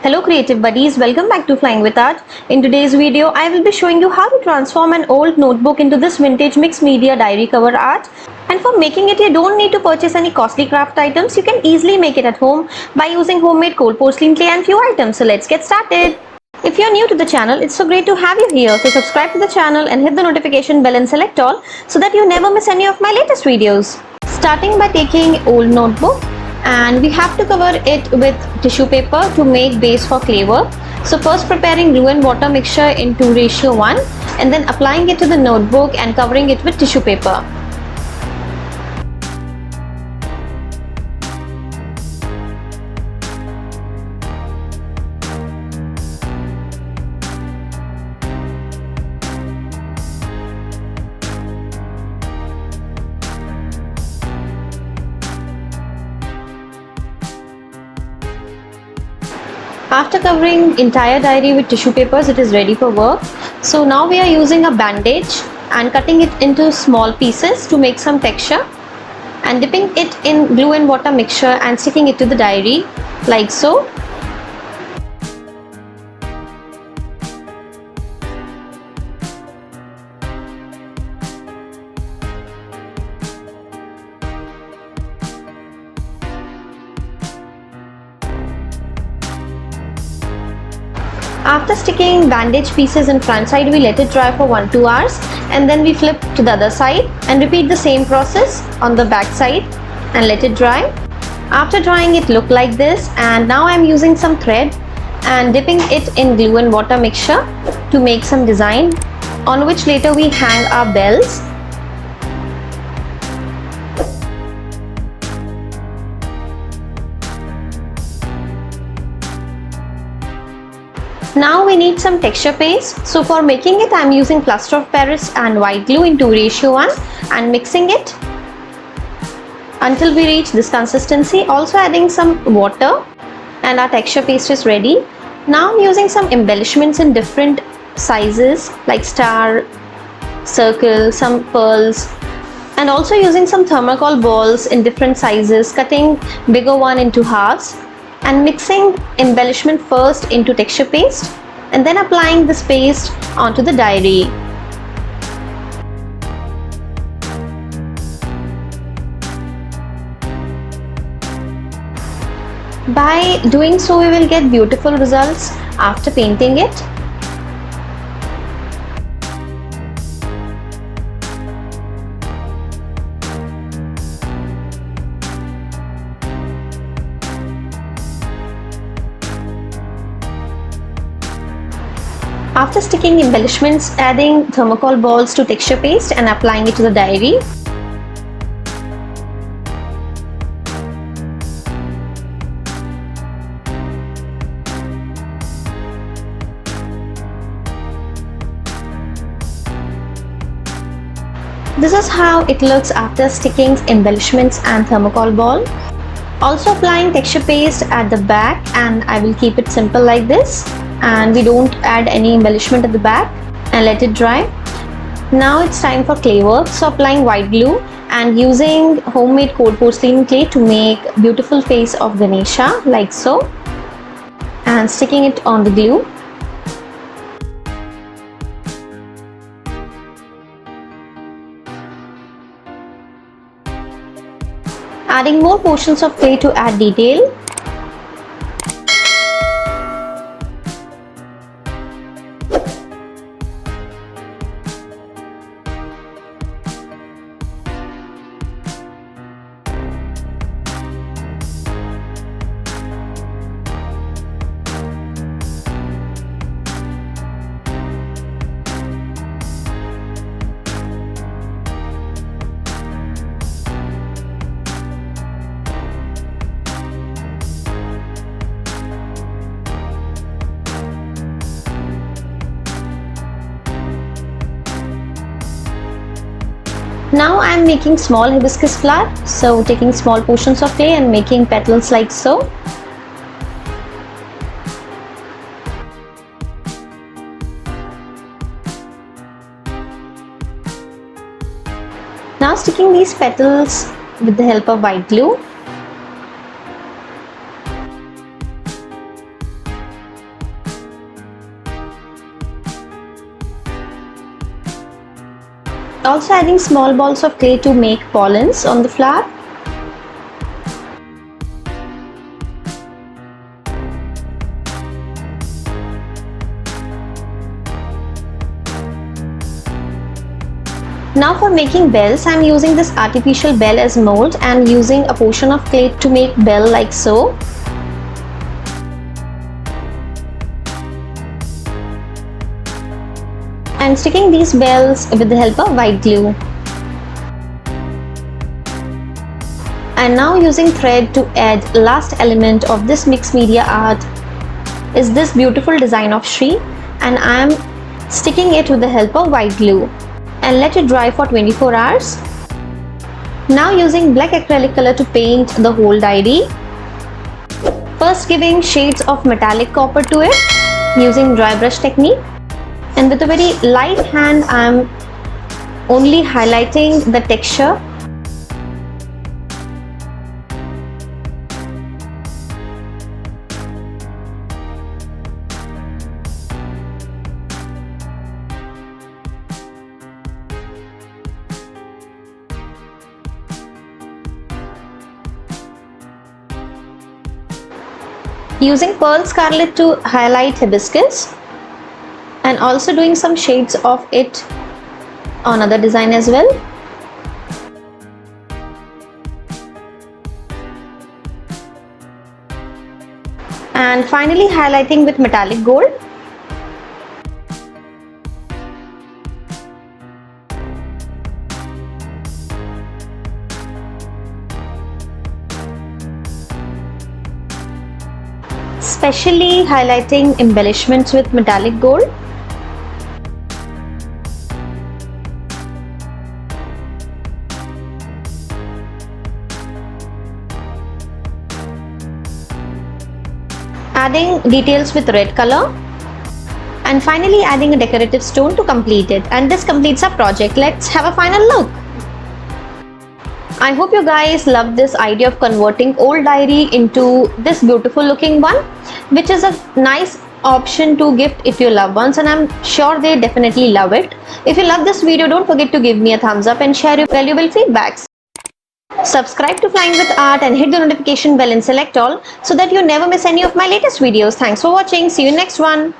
Hello creative buddies, welcome back to Flying with Art. In today's video, I will be showing you how to transform an old notebook into this vintage mixed media diary cover art. And for making it, you don't need to purchase any costly craft items. You can easily make it at home by using homemade cold porcelain clay and few items. So let's get started. If you're new to the channel, it's so great to have you here. So subscribe to the channel and hit the notification bell and select all so that you never miss any of my latest videos. Starting by taking old notebook, and we have to cover it with tissue paper to make base for clay work. So first preparing glue and water mixture in 2:1 and then applying it to the notebook and covering it with tissue paper. After covering entire diary with tissue papers, it is ready for work. So now we are using a bandage and cutting it into small pieces to make some texture and dipping it in glue and water mixture and sticking it to the diary like so. After sticking bandage pieces in front side, we let it dry for 1-2 hours and then we flip to the other side and repeat the same process on the back side and let it dry. After drying, it looked like this, and now I'm using some thread and dipping it in glue and water mixture to make some design on which later we hang our bells. Now we need some texture paste. So for making it, I'm using plaster of Paris and white glue in 2:1 and mixing it until we reach this consistency. Also adding some water and our texture paste is ready. Now I'm using some embellishments in different sizes like star, circle, some pearls, and also using some thermocol balls in different sizes, cutting bigger one into halves and mixing embellishment first into texture paste and then applying this paste onto the diary. By doing so, we will get beautiful results after painting it. After sticking embellishments, adding thermocol balls to texture paste and applying it to the diary. This is how it looks after sticking embellishments and thermocol ball. Also applying texture paste at the back, and I will keep it simple like this, and we don't add any embellishment at the back and let it dry. Now it's time for clay work. So applying white glue and using homemade cold porcelain clay to make beautiful face of Ganesha like so and sticking it on the glue. Adding more portions of clay to add detail. Now I am making small hibiscus flower, so taking small portions of clay and making petals like so. Now sticking these petals with the help of white glue. Also adding small balls of clay to make pollens on the flower. Now for making bells, I am using this artificial bell as mold and using a portion of clay to make bell like so. And sticking these bells with the help of white glue. And now using thread to add last element of this mixed media art is this beautiful design of Shri, and I am sticking it with the help of white glue and let it dry for 24 hours. Now using black acrylic color to paint the whole diary. First giving shades of metallic copper to it using dry brush technique, and with a very light hand I am only highlighting the texture. Using pearl scarlet to highlight hibiscus, and also doing some shades of it on other design as well. And finally highlighting with metallic gold. Specially highlighting embellishments with metallic gold. Adding details with red color, and finally adding a decorative stone to complete it. And this completes our project. Let's have a final look. I hope you guys love this idea of converting old diary into this beautiful looking one, which is a nice option to gift if your loved ones, and I'm sure they definitely love it. If you love this video, don't forget to give me a thumbs up and share your valuable feedbacks. Subscribe to Flying with Art and hit the notification bell and select all so that you never miss any of my latest videos. Thanks for watching. See you in next one.